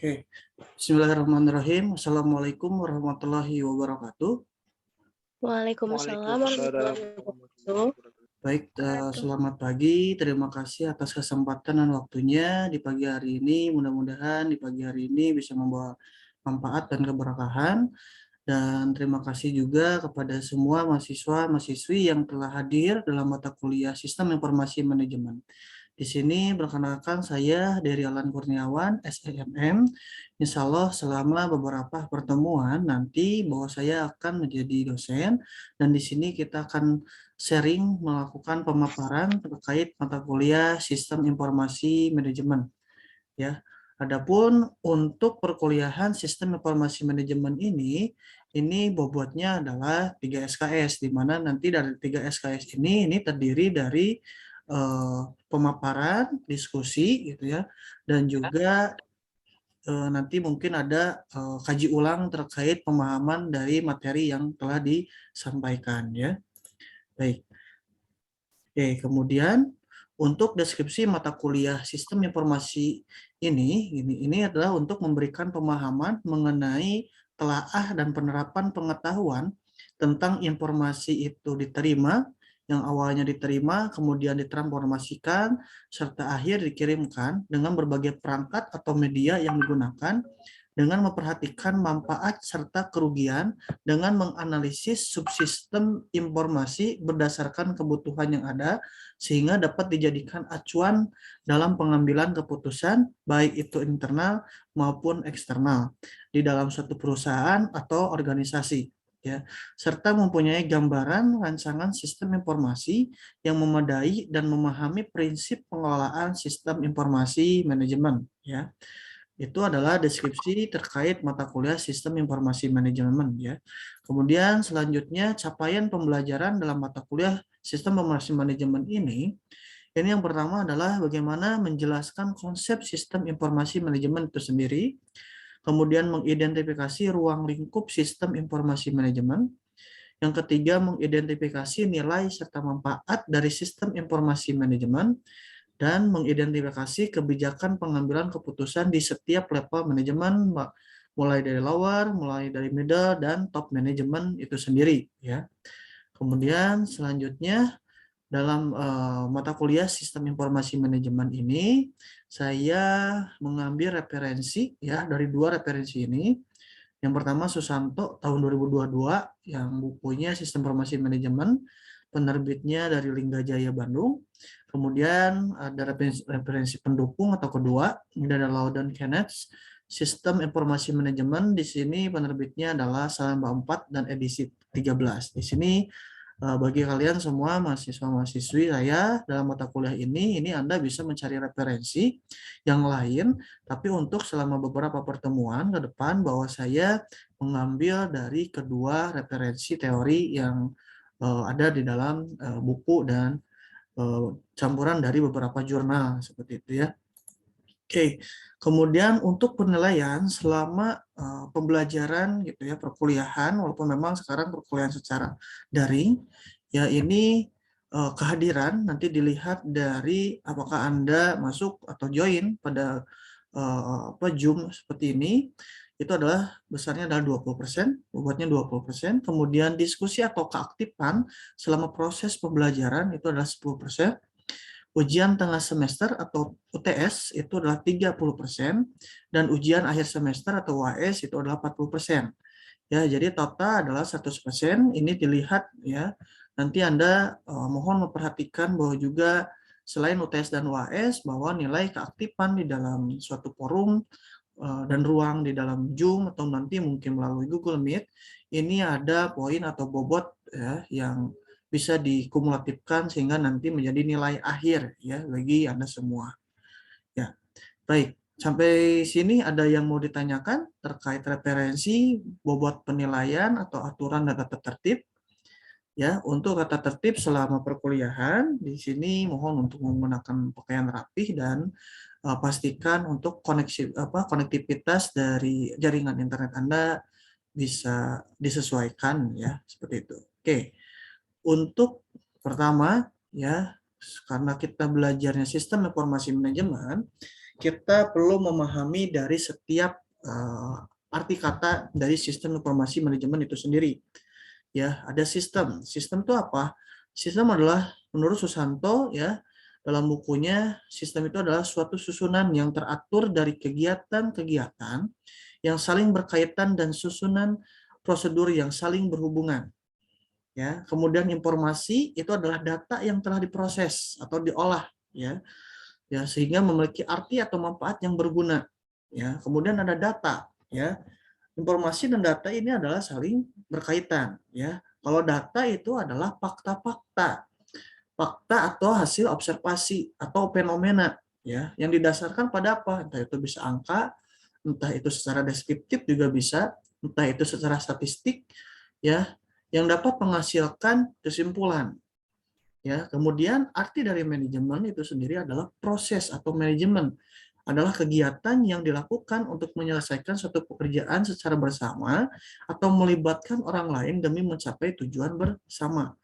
Oke, Bismillahirrahmanirrahim. Assalamualaikum warahmatullahi wabarakatuh. Waalaikumsalam Waalaikumsalam warahmatullahi wabarakatuh. warahmatullahi wabarakatuh. Baik, selamat pagi. Terima kasih atas kesempatan dan waktunya di pagi hari ini. Mudah-mudahan di pagi hari ini bisa membawa manfaat dan keberkahan. Dan terima kasih juga kepada semua mahasiswa-mahasiswi yang telah hadir dalam mata kuliah Sistem Informasi Manajemen. Di sini perkenalkan saya dari Alan Kurniawan, SEMM. Insya Allah selama beberapa pertemuan nanti bahwa saya akan menjadi dosen dan di sini kita akan sharing melakukan pemaparan terkait mata kuliah Sistem Informasi Manajemen. Ya, adapun untuk perkuliahan Sistem Informasi Manajemen ini bobotnya adalah 3 SKS, di mana nanti dari 3 SKS ini terdiri dari pemaparan, diskusi gitu ya, dan juga nanti mungkin ada kaji ulang terkait pemahaman dari materi yang telah disampaikan ya. Baik. Oke, kemudian untuk deskripsi mata kuliah Sistem Informasi ini adalah untuk memberikan pemahaman mengenai telaah dan penerapan pengetahuan tentang informasi itu diterima, yang awalnya diterima, kemudian ditransformasikan, serta akhir dikirimkan dengan berbagai perangkat atau media yang digunakan, dengan memperhatikan manfaat serta kerugian, dengan menganalisis subsistem informasi berdasarkan kebutuhan yang ada, sehingga dapat dijadikan acuan dalam pengambilan keputusan, baik itu internal maupun eksternal, di dalam suatu perusahaan atau organisasi. Ya, serta mempunyai gambaran rancangan sistem informasi yang memadai dan memahami prinsip pengelolaan sistem informasi manajemen. Ya, itu adalah deskripsi terkait mata kuliah Sistem Informasi Manajemen ya. Kemudian selanjutnya capaian pembelajaran dalam mata kuliah Sistem Informasi Manajemen ini yang pertama adalah bagaimana menjelaskan konsep Sistem Informasi Manajemen itu sendiri, kemudian mengidentifikasi ruang lingkup Sistem Informasi Manajemen, yang ketiga mengidentifikasi nilai serta manfaat dari Sistem Informasi Manajemen, dan mengidentifikasi kebijakan pengambilan keputusan di setiap level manajemen, mulai dari lower, mulai dari middle, dan top manajemen itu sendiri. Ya. Kemudian selanjutnya dalam mata kuliah Sistem Informasi Manajemen ini, saya mengambil referensi ya dari dua referensi ini. Yang pertama Susanto tahun 2022 yang bukunya Sistem Informasi Manajemen, penerbitnya dari Linggajaya Bandung. Kemudian ada referensi pendukung atau kedua, ini ada Loudon Kenneth, Sistem Informasi Manajemen. Di sini penerbitnya adalah Salamba 4 dan edisi 13. Di sini bagi kalian semua mahasiswa-mahasiswi saya dalam mata kuliah ini Anda bisa mencari referensi yang lain, tapi untuk selama beberapa pertemuan ke depan bahwa saya mengambil dari kedua referensi teori yang ada di dalam buku dan campuran dari beberapa jurnal seperti itu ya. Oke, kemudian untuk penilaian selama pembelajaran gitu ya perkuliahan, walaupun memang sekarang perkuliahan secara daring, ya ini kehadiran nanti dilihat dari apakah Anda masuk atau join pada Zoom seperti ini, itu adalah besarnya adalah 20%, bobotnya 20%, kemudian diskusi atau keaktifan selama proses pembelajaran itu adalah 10%. Ujian tengah semester atau UTS itu adalah 30%, dan ujian akhir semester atau UAS itu adalah 40%. Ya, jadi total adalah 100%. Ini dilihat ya. Nanti Anda mohon memperhatikan bahwa juga selain UTS dan UAS bahwa nilai keaktifan di dalam suatu forum dan ruang di dalam Zoom atau nanti mungkin melalui Google Meet, ini ada poin atau bobot ya yang bisa dikumulatifkan sehingga nanti menjadi nilai akhir ya bagi Anda semua. Ya. Baik, sampai sini ada yang mau ditanyakan terkait referensi, bobot penilaian atau aturan dan tata tertib? Ya, untuk tata tertib selama perkuliahan di sini mohon untuk menggunakan pakaian rapih dan pastikan untuk konektivitas dari jaringan internet Anda bisa disesuaikan ya, seperti itu. Oke. Untuk pertama ya, karena kita belajarnya sistem informasi manajemen, kita perlu memahami dari setiap arti kata dari sistem informasi manajemen itu sendiri. Ya, ada sistem. Sistem itu apa? Sistem adalah menurut Susanto ya, dalam bukunya sistem itu adalah suatu susunan yang teratur dari kegiatan-kegiatan yang saling berkaitan dan susunan prosedur yang saling berhubungan. Ya, kemudian informasi itu adalah data yang telah diproses atau diolah ya. Ya, sehingga memiliki arti atau manfaat yang berguna. Ya, kemudian ada data ya. Informasi dan data ini adalah saling berkaitan ya. Kalau data itu adalah fakta-fakta, fakta atau hasil observasi atau fenomena ya, yang didasarkan pada apa? Entah itu bisa angka, entah itu secara deskriptif juga bisa, entah itu secara statistik ya, yang dapat menghasilkan kesimpulan. Ya, kemudian arti dari manajemen itu sendiri adalah proses atau manajemen adalah kegiatan yang dilakukan untuk menyelesaikan suatu pekerjaan secara bersama atau melibatkan orang lain demi mencapai tujuan bersama.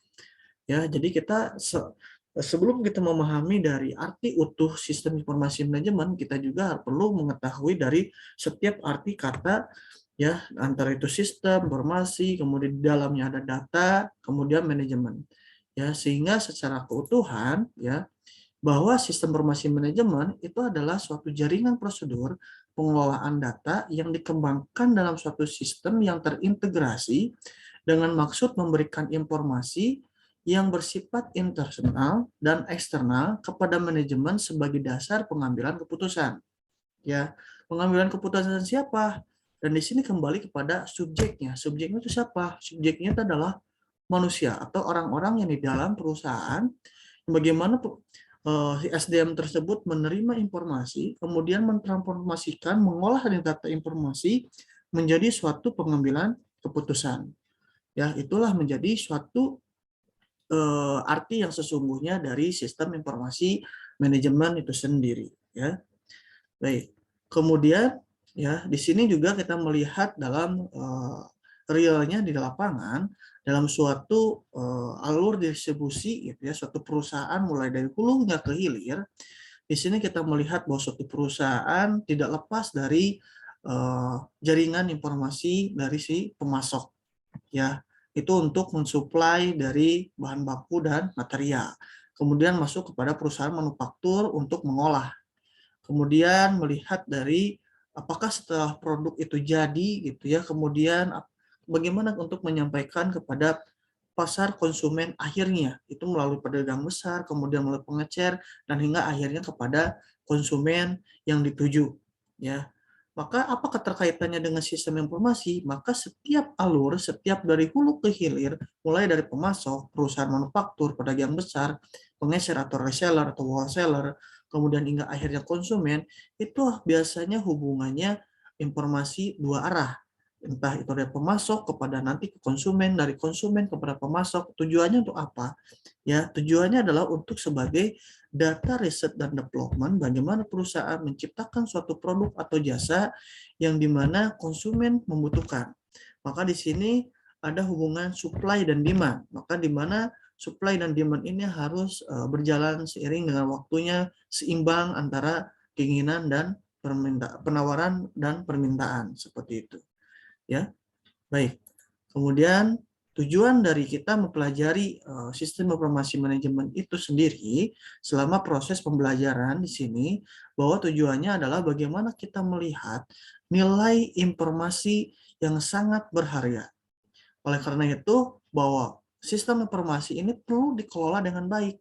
Ya, jadi kita sebelum kita memahami dari arti utuh sistem informasi manajemen, kita juga perlu mengetahui dari setiap arti kata ya, antara itu sistem, informasi, kemudian di dalamnya ada data, kemudian manajemen. Ya, sehingga secara keutuhan ya, bahwa sistem informasi manajemen itu adalah suatu jaringan prosedur pengelolaan data yang dikembangkan dalam suatu sistem yang terintegrasi dengan maksud memberikan informasi yang bersifat internal dan eksternal kepada manajemen sebagai dasar pengambilan keputusan. Ya, pengambilan keputusan siapa? Dan di sini kembali kepada subjeknya. Subjeknya itu siapa? Subjeknya itu adalah manusia atau orang-orang yang di dalam perusahaan. Bagaimana SDM tersebut menerima informasi, kemudian mentransformasikan, mengolah data informasi menjadi suatu pengambilan keputusan. Ya, itulah menjadi suatu arti yang sesungguhnya dari sistem informasi manajemen itu sendiri. Ya, baik. Kemudian ya di sini juga kita melihat dalam realnya di lapangan dalam suatu alur distribusi gitu ya, suatu perusahaan mulai dari hulu hingga ke hilir. Di sini kita melihat bahwa suatu perusahaan tidak lepas dari jaringan informasi dari si pemasok ya, itu untuk mensuplai dari bahan baku dan material. Kemudian masuk kepada perusahaan manufaktur untuk mengolah. Kemudian melihat dari apakah setelah produk itu jadi gitu ya, kemudian bagaimana untuk menyampaikan kepada pasar konsumen akhirnya, itu melalui pedagang besar, kemudian melalui pengecer, dan hingga akhirnya kepada konsumen yang dituju. Ya, maka apa keterkaitannya dengan sistem informasi? Maka setiap alur, setiap dari hulu ke hilir, mulai dari pemasok, perusahaan manufaktur, pedagang besar, pengecer atau reseller atau wholesaler, kemudian hingga akhirnya konsumen, itu biasanya hubungannya informasi dua arah. Entah itu dari pemasok kepada nanti ke konsumen, dari konsumen kepada pemasok. Tujuannya untuk apa? Ya, tujuannya adalah untuk sebagai data riset dan development bagaimana perusahaan menciptakan suatu produk atau jasa yang dimana konsumen membutuhkan. Maka di sini ada hubungan supply dan demand. Maka di mana supply dan demand ini harus berjalan seiring dengan waktunya, seimbang antara keinginan dan penawaran dan permintaan seperti itu. Ya, baik. Kemudian tujuan dari kita mempelajari sistem informasi manajemen itu sendiri selama proses pembelajaran di sini, bahwa tujuannya adalah bagaimana kita melihat nilai informasi yang sangat berharga. Oleh karena itu, bahwa sistem informasi ini perlu dikelola dengan baik.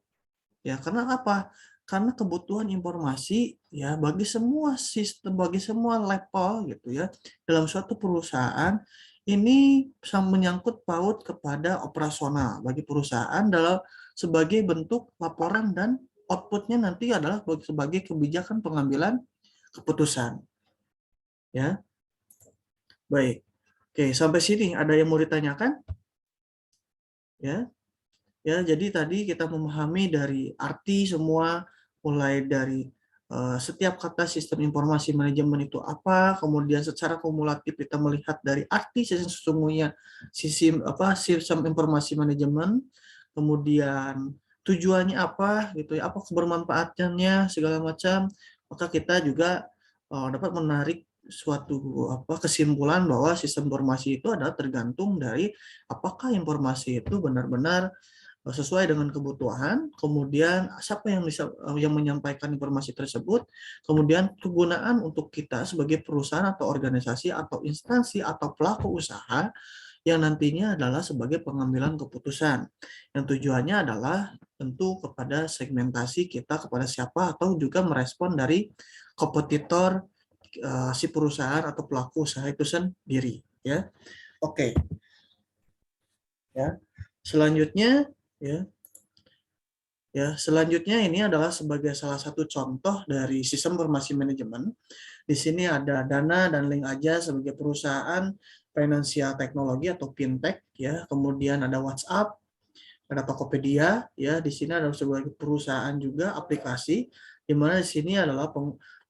Ya, karena apa? Karena kebutuhan informasi ya bagi semua sistem, bagi semua level gitu ya dalam suatu perusahaan ini menyangkut paut kepada operasional bagi perusahaan dalam sebagai bentuk laporan, dan outputnya nanti adalah sebagai kebijakan pengambilan keputusan. Ya, baik. Oke, sampai sini ada yang mau ditanyakan? Ya. Ya, jadi tadi kita memahami dari arti semua, mulai dari setiap kata sistem informasi manajemen itu apa, kemudian secara kumulatif kita melihat dari arti sesungguhnya sistem informasi manajemen, kemudian tujuannya apa gitu ya, apa kebermanfaatannya segala macam, maka kita juga dapat menarik suatu kesimpulan bahwa sistem informasi itu adalah tergantung dari apakah informasi itu benar-benar sesuai dengan kebutuhan, kemudian siapa yang menyampaikan informasi tersebut, kemudian kegunaan untuk kita sebagai perusahaan atau organisasi atau instansi atau pelaku usaha yang nantinya adalah sebagai pengambilan keputusan. Yang tujuannya adalah tentu kepada segmentasi kita kepada siapa atau juga merespon dari kompetitor si perusahaan atau pelaku usaha itu sendiri, ya. Oke. Ya. Selanjutnya ya. Ya, selanjutnya ini adalah sebagai salah satu contoh dari sistem informasi manajemen. Di sini ada Dana dan Link Aja sebagai perusahaan finansial teknologi atau fintech, ya. Kemudian ada WhatsApp, ada Tokopedia, ya. Di sini ada sebagai perusahaan juga aplikasi, di mana di sini adalah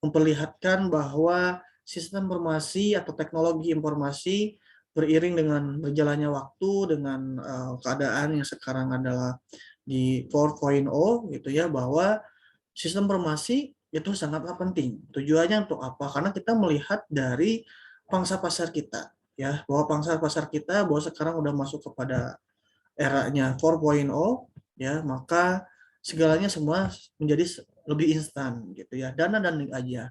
memperlihatkan bahwa sistem informasi atau teknologi informasi beriring dengan berjalannya waktu dengan keadaan yang sekarang adalah di 4.0 gitu ya, bahwa sistem informasi itu sangatlah penting. Tujuannya untuk apa? Karena kita melihat dari pangsa pasar kita, ya, bahwa pangsa pasar kita bahwa sekarang udah masuk kepada eranya 4.0, ya, maka segalanya semua menjadi lebih instan gitu ya. Dana dan Link Aja.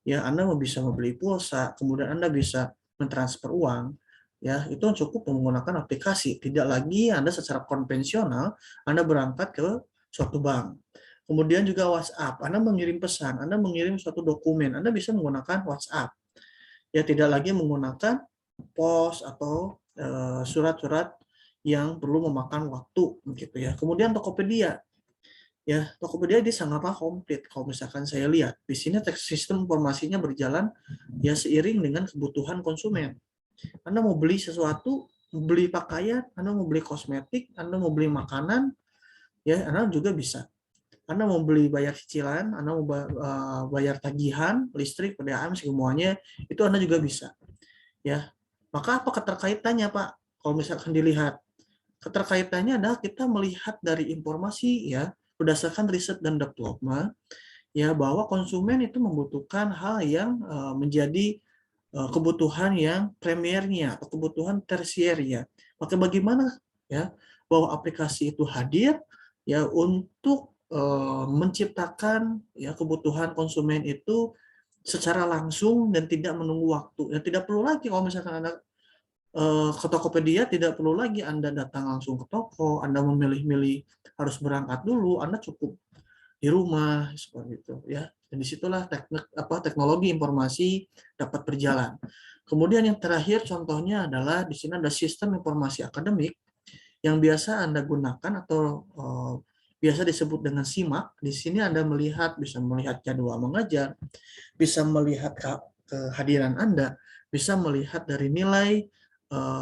Ya, Anda bisa membeli pulsa, kemudian Anda bisa mentransfer uang, ya, itu cukup menggunakan aplikasi. Tidak lagi Anda secara konvensional, Anda berangkat ke suatu bank. Kemudian juga WhatsApp, Anda mengirim pesan, Anda mengirim suatu dokumen, Anda bisa menggunakan WhatsApp. Ya, tidak lagi menggunakan pos atau surat-surat yang perlu memakan waktu gitu ya. Kemudian Tokopedia. Ya, Tokopedia ini sangatlah komplit kalau misalkan saya lihat. Di sini sistem informasinya berjalan ya seiring dengan kebutuhan konsumen. Anda mau beli sesuatu, beli pakaian, Anda mau beli kosmetik, Anda mau beli makanan, ya Anda juga bisa. Anda mau beli bayar cicilan, Anda mau bayar tagihan, listrik, PDAM, semuanya, itu Anda juga bisa. Ya, maka apa keterkaitannya, Pak? Kalau misalkan dilihat, keterkaitannya adalah kita melihat dari informasi ya berdasarkan riset dan development ya bahwa konsumen itu membutuhkan hal yang menjadi kebutuhan yang primernya atau kebutuhan tersiernya. Maka bagaimana ya bahwa aplikasi itu hadir ya untuk menciptakan ya kebutuhan konsumen itu secara langsung dan tidak menunggu waktu. Dan tidak perlu lagi kalau misalkan Anda ke Tokopedia, tidak perlu lagi Anda datang langsung ke toko, Anda memilih-milih harus berangkat dulu, Anda cukup di rumah seperti itu ya. Dan disitulah teknologi informasi dapat berjalan. Kemudian yang terakhir contohnya adalah di sini ada sistem informasi akademik yang biasa Anda gunakan atau biasa disebut dengan SIMAK. Di sini Anda bisa melihat jadwal mengajar, bisa melihat kehadiran Anda, bisa melihat dari nilai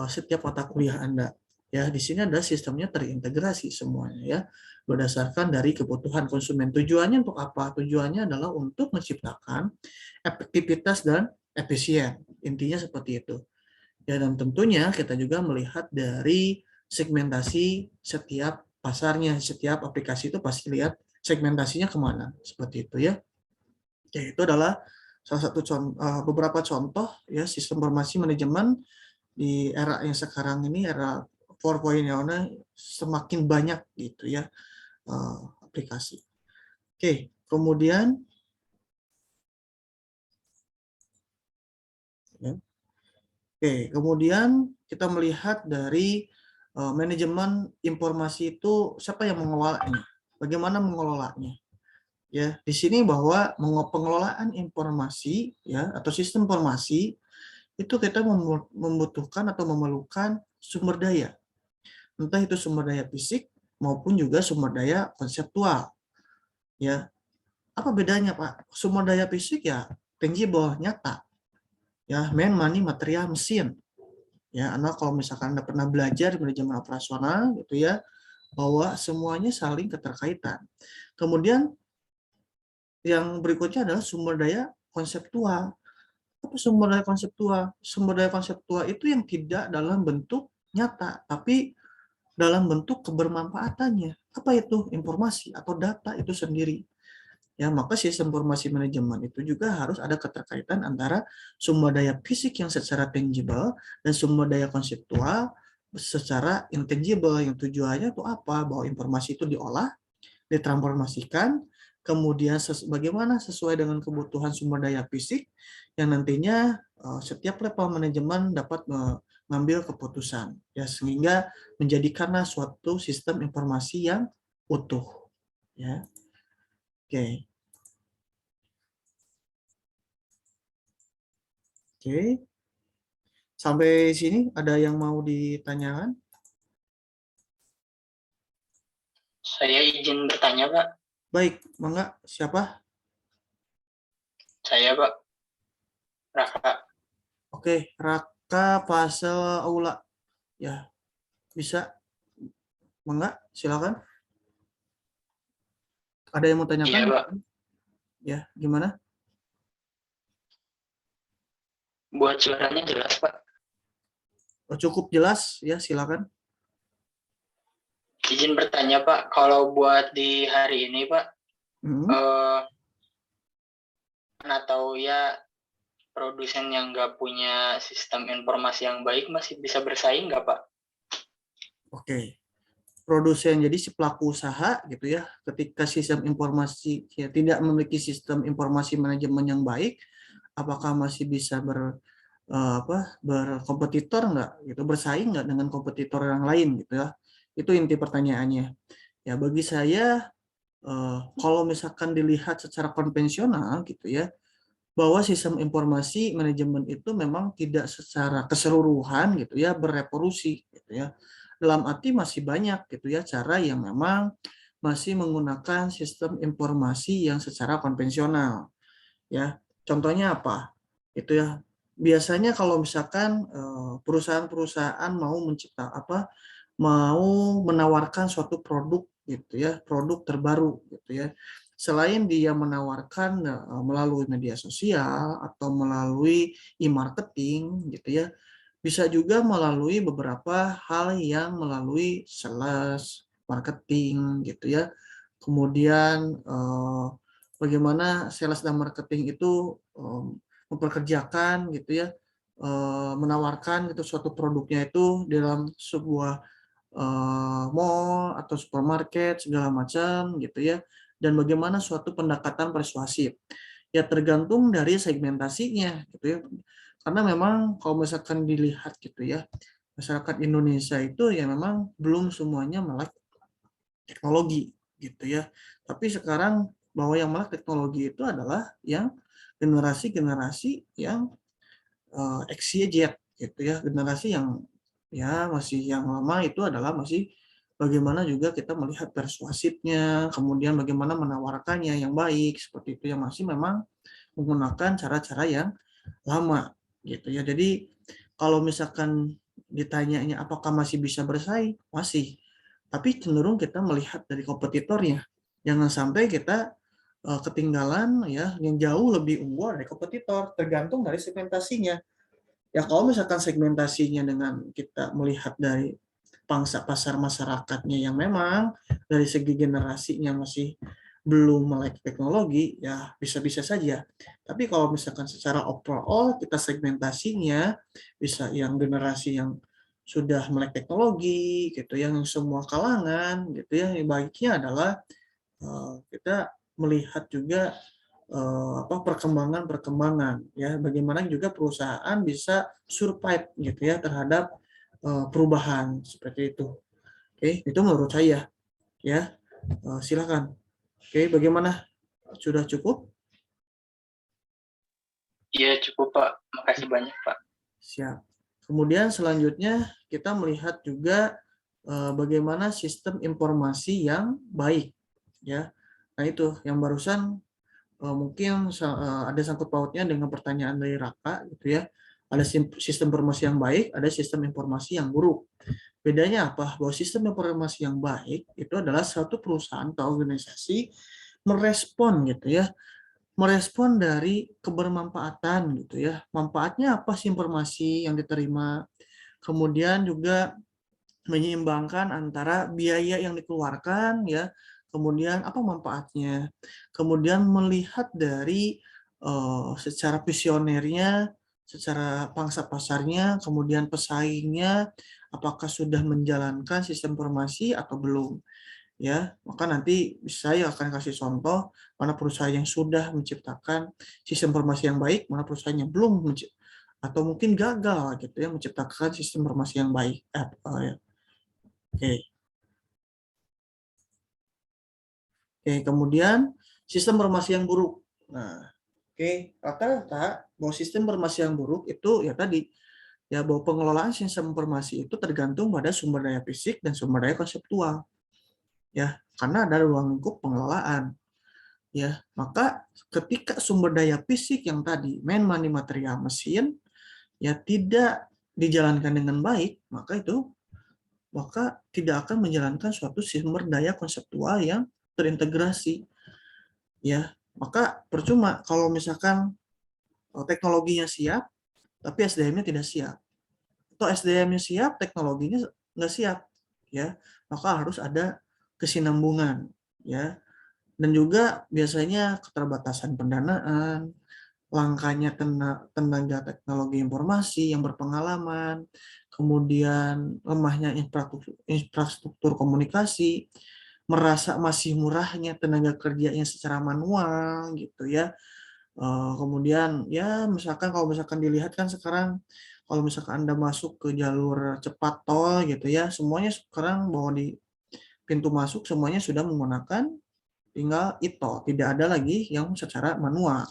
setiap mata kuliah Anda. Ya, di sini ada sistemnya terintegrasi semuanya ya, berdasarkan dari kebutuhan konsumen. Tujuannya untuk apa? Tujuannya adalah untuk menciptakan efektivitas dan efisien. Intinya seperti itu. Ya, dan tentunya kita juga melihat dari segmentasi setiap pasarnya, setiap aplikasi itu pasti lihat segmentasinya kemana, seperti itu ya. Ya, itu adalah salah satu beberapa contoh ya sistem informasi manajemen di era yang sekarang ini, era 4.0 semakin banyak gitu ya aplikasi. Oke, kemudian ya. Oke, kemudian kita melihat dari manajemen informasi itu siapa yang mengelolanya, bagaimana mengelolanya. Ya, di sini bahwa pengelolaan informasi ya atau sistem informasi itu kita membutuhkan atau memerlukan sumber daya. Entah itu sumber daya fisik maupun juga sumber daya konseptual. Ya, apa bedanya, Pak? Sumber daya fisik ya tangible, nyata. Ya, money, material, mesin. Ya, Anda kalau misalkan Anda pernah belajar di manajemen operasional gitu ya, bahwa semuanya saling keterkaitan. Kemudian yang berikutnya adalah sumber daya konseptual. Apa sumber daya konseptual? Sumber daya konseptual itu yang tidak dalam bentuk nyata, tapi dalam bentuk kebermanfaatannya. Apa itu? Informasi atau data itu sendiri. ya maka sistem informasi manajemen itu juga harus ada keterkaitan antara sumber daya fisik yang secara tangible dan sumber daya konseptual secara intangible, yang tujuannya itu apa? Bahwa informasi itu diolah, ditransformasikan, kemudian bagaimana sesuai dengan kebutuhan sumber daya fisik yang nantinya setiap level manajemen dapat mengambil keputusan, ya sehingga menjadikanlah suatu sistem informasi yang utuh, ya. Oke. Oke. Sampai sini ada yang mau ditanyakan? Saya izin bertanya, Pak. Baik, mangga. Siapa? Saya, Pak. Raka. Oke, Raka Pasel Aula. Ya, bisa. Mangga, silakan. Ada yang mau tanyakan? Iya, Pak. Ya, gimana? Buat suaranya jelas, Pak. Cukup jelas, ya silakan. Izin bertanya, Pak. Kalau buat di hari ini, Pak, atau ya produsen yang nggak punya sistem informasi yang baik masih bisa bersaing nggak, Pak? Oke. Produsen, jadi si pelaku usaha gitu ya, ketika sistem informasi ya tidak memiliki sistem informasi manajemen yang baik, apakah masih bisa berkompetitor nggak gitu, bersaing nggak dengan kompetitor yang lain gitu ya. Itu inti pertanyaannya. Ya bagi saya kalau misalkan dilihat secara konvensional gitu ya, bahwa sistem informasi manajemen itu memang tidak secara keseluruhan gitu ya berevolusi gitu ya. Dalam arti masih banyak gitu ya cara yang memang masih menggunakan sistem informasi yang secara konvensional ya. Contohnya apa? Itu ya. Biasanya kalau misalkan perusahaan-perusahaan mau menawarkan suatu produk gitu ya, produk terbaru gitu ya. Selain dia menawarkan melalui media sosial atau melalui e-marketing gitu ya, bisa juga melalui beberapa hal yang melalui sales, marketing gitu ya. Kemudian bagaimana sales dan marketing itu memperkerjakan gitu ya, menawarkan gitu suatu produknya itu dalam sebuah mall atau supermarket segala macam gitu ya, dan bagaimana suatu pendekatan persuasif ya tergantung dari segmentasinya gitu ya, karena memang kalau misalkan dilihat gitu ya, masyarakat Indonesia itu ya memang belum semuanya melek teknologi gitu ya, tapi sekarang bahwa yang melek teknologi itu adalah yang generasi-generasi yang XYZ gitu ya, generasi yang ya masih yang lama itu adalah masih bagaimana juga kita melihat persuasifnya, kemudian bagaimana menawarkannya yang baik seperti itu, yang masih memang menggunakan cara-cara yang lama gitu ya. Jadi kalau misalkan ditanyanya apakah masih bisa bersaing, masih. Tapi cenderung kita melihat dari kompetitornya. Jangan sampai kita ketinggalan ya, yang jauh lebih unggul dari kompetitor, tergantung dari segmentasinya. Ya kalau misalkan segmentasinya dengan kita melihat dari pangsa pasar masyarakatnya yang memang dari segi generasinya masih belum melek teknologi, ya bisa-bisa saja. Tapi kalau misalkan secara overall kita segmentasinya bisa yang generasi yang sudah melek teknologi gitu, yang semua kalangan gitu ya, yang baiknya adalah kita melihat juga perkembangan-perkembangan ya, bagaimana juga perusahaan bisa survive gitu ya terhadap perubahan seperti itu. Oke, itu menurut saya ya. Silakan. Oke, bagaimana? Sudah cukup? Iya, cukup, Pak. Makasih banyak, Pak. Siap. Kemudian selanjutnya kita melihat juga bagaimana sistem informasi yang baik ya. Nah, itu yang barusan mungkin ada sangkut pautnya dengan pertanyaan dari Raka gitu ya. Ada sistem informasi yang baik, ada sistem informasi yang buruk. Bedanya apa? Bahwa sistem informasi yang baik itu adalah suatu perusahaan atau organisasi merespon gitu ya, merespon dari kebermanfaatan gitu ya. Manfaatnya apa sih informasi yang diterima? Kemudian juga menyeimbangkan antara biaya yang dikeluarkan ya, kemudian apa manfaatnya, kemudian melihat dari secara visionernya, secara pangsa pasarnya, kemudian pesaingnya, apakah sudah menjalankan sistem informasi atau belum. Ya, maka nanti saya akan kasih contoh mana perusahaan yang sudah menciptakan sistem informasi yang baik, mana perusahaan yang belum atau mungkin gagal gitu ya menciptakan sistem informasi yang baik. Ya. Oke. Oke, kemudian sistem informasi yang buruk. Nah, oke, rata-rata bahwa sistem informasi yang buruk itu ya tadi ya bahwa pengelolaan sistem informasi itu tergantung pada sumber daya fisik dan sumber daya konseptual. Ya, karena ada ruang lingkup pengelolaan. Ya, maka ketika sumber daya fisik yang tadi main money material mesin ya tidak dijalankan dengan baik, maka tidak akan menjalankan suatu sumber daya konseptual yang terintegrasi. Ya, maka percuma kalau misalkan teknologinya siap tapi SDM-nya tidak siap, atau SDM-nya siap teknologinya nggak siap, ya maka harus ada kesinambungan, ya. Dan juga biasanya keterbatasan pendanaan, langkanya tenaga teknologi informasi yang berpengalaman, kemudian lemahnya infrastruktur komunikasi, merasa masih murahnya tenaga kerja yang secara manual gitu ya. Kemudian ya misalkan kalau misalkan dilihat kan sekarang kalau misalkan Anda masuk ke jalur cepat tol gitu ya, semuanya sekarang bahwa di pintu masuk semuanya sudah menggunakan tinggal e-tol, tidak ada lagi yang secara manual.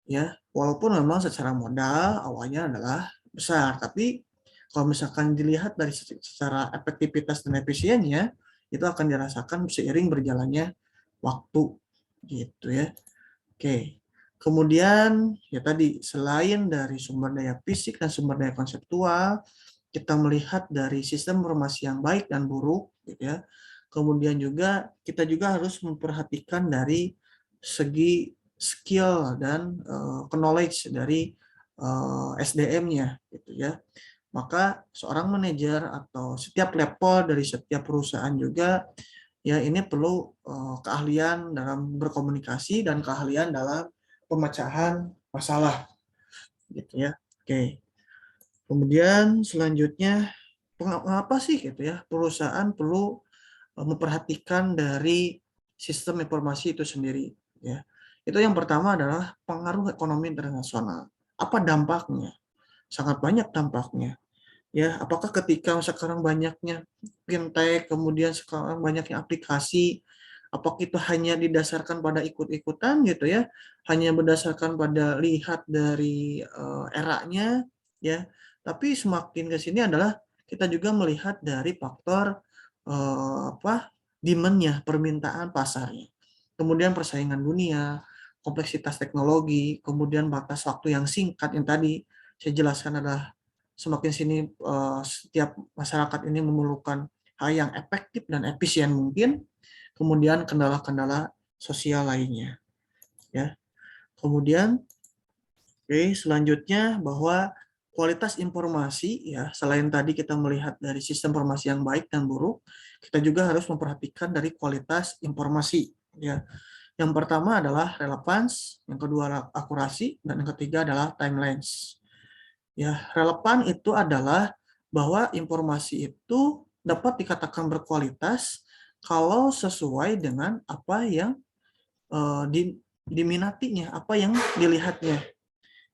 Ya, walaupun memang secara modal awalnya adalah besar, tapi kalau misalkan dilihat dari secara efektivitas dan efisiennya, itu akan dirasakan seiring berjalannya waktu, gitu ya. Oke, kemudian ya tadi selain dari sumber daya fisik dan sumber daya konseptual, kita melihat dari sistem informasi yang baik dan buruk, gitu ya. Kemudian juga kita juga harus memperhatikan dari segi skill dan knowledge dari SDM-nya, gitu ya. Maka seorang manajer atau setiap level dari setiap perusahaan juga ya ini perlu keahlian dalam berkomunikasi dan keahlian dalam pemecahan masalah, gitu ya. Oke. Kemudian selanjutnya apa sih gitu ya perusahaan perlu memperhatikan dari sistem informasi itu sendiri ya. Itu yang pertama adalah pengaruh ekonomi internasional. Apa dampaknya? Sangat banyak dampaknya. Ya, apakah ketika sekarang banyaknya fintech, kemudian sekarang banyaknya aplikasi, apakah itu hanya didasarkan pada ikut-ikutan gitu ya, hanya berdasarkan pada lihat dari eranya ya, tapi semakin ke sini adalah kita juga melihat dari faktor demand-nya, permintaan pasarnya, kemudian persaingan dunia, kompleksitas teknologi, kemudian batas waktu yang singkat yang tadi saya jelaskan adalah semakin sini setiap masyarakat ini memerlukan hal yang efektif dan efisien mungkin, kemudian kendala-kendala sosial lainnya. Ya. Kemudian, selanjutnya bahwa kualitas informasi ya selain tadi kita melihat dari sistem informasi yang baik dan buruk, kita juga harus memperhatikan dari kualitas informasi. Ya. Yang pertama adalah relevance, yang kedua adalah akurasi, dan yang ketiga adalah timelines. Ya, relevan itu adalah bahwa informasi itu dapat dikatakan berkualitas kalau sesuai dengan apa yang diminatinya, apa yang dilihatnya.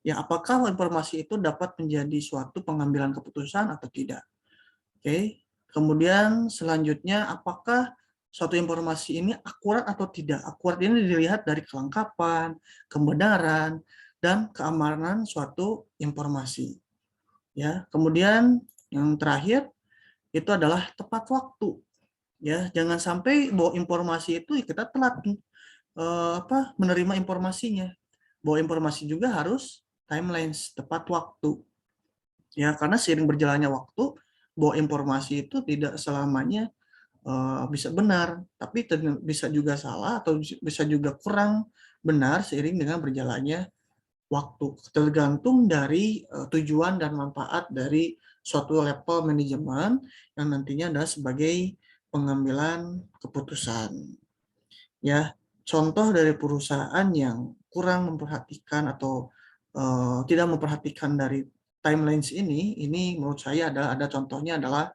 Ya, apakah informasi itu dapat menjadi suatu pengambilan keputusan atau tidak. Oke. Kemudian selanjutnya apakah suatu informasi ini akurat atau tidak. Akurat ini dilihat dari kelengkapan, kebenaran, dan keamanan suatu informasi. Ya, kemudian yang terakhir itu adalah tepat waktu. Ya, jangan sampai bahwa informasi itu kita telat menerima informasinya. Bahwa informasi juga harus timelines, tepat waktu. Ya, karena seiring berjalannya waktu, bahwa informasi itu tidak selamanya bisa benar, tapi bisa juga salah atau bisa juga kurang benar seiring dengan berjalannya waktu, tergantung dari tujuan dan manfaat dari suatu level manajemen yang nantinya adalah sebagai pengambilan keputusan. Ya, contoh dari perusahaan yang kurang memperhatikan atau tidak memperhatikan dari timelines ini menurut saya ada contohnya adalah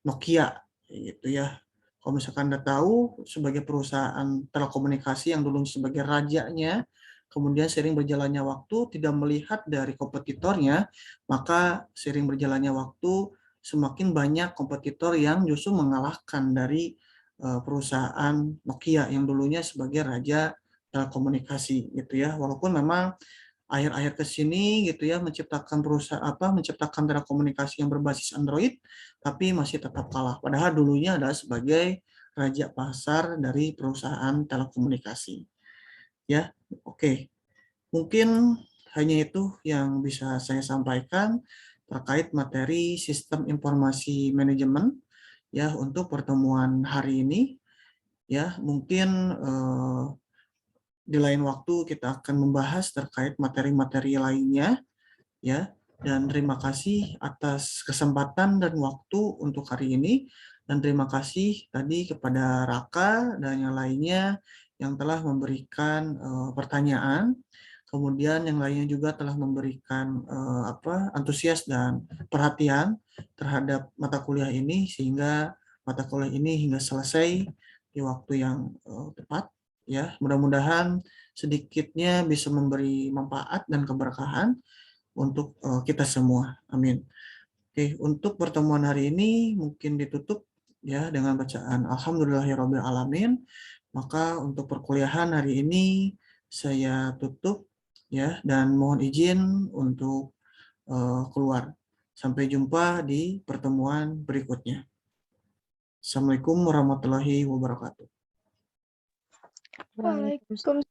Nokia, gitu ya. Kalau misalkan Anda tahu, sebagai perusahaan telekomunikasi yang dulu sebagai rajanya, kemudian sering berjalannya waktu tidak melihat dari kompetitornya, maka sering berjalannya waktu semakin banyak kompetitor yang justru mengalahkan dari perusahaan Nokia yang dulunya sebagai raja telekomunikasi, gitu ya. Walaupun memang akhir-akhir ke sini gitu ya menciptakan telekomunikasi yang berbasis Android, tapi masih tetap kalah. Padahal dulunya adalah sebagai raja pasar dari perusahaan telekomunikasi. Ya, oke. Mungkin hanya itu yang bisa saya sampaikan terkait materi sistem informasi manajemen ya untuk pertemuan hari ini. Ya, mungkin di lain waktu kita akan membahas terkait materi-materi lainnya ya. Dan terima kasih atas kesempatan dan waktu untuk hari ini. Dan terima kasih tadi kepada Raka dan yang lainnya yang telah memberikan pertanyaan. Kemudian yang lainnya juga telah memberikan antusias dan perhatian terhadap mata kuliah ini sehingga mata kuliah ini hingga selesai di waktu yang tepat. Ya, mudah-mudahan sedikitnya bisa memberi manfaat dan keberkahan untuk kita semua. Amin. Oke, untuk pertemuan hari ini mungkin ditutup ya dengan bacaan Alhamdulillahirabbil alamin. Maka untuk perkuliahan hari ini saya tutup ya dan mohon izin untuk keluar. Sampai jumpa di pertemuan berikutnya. Assalamualaikum warahmatullahi wabarakatuh. Waalaikumsalam.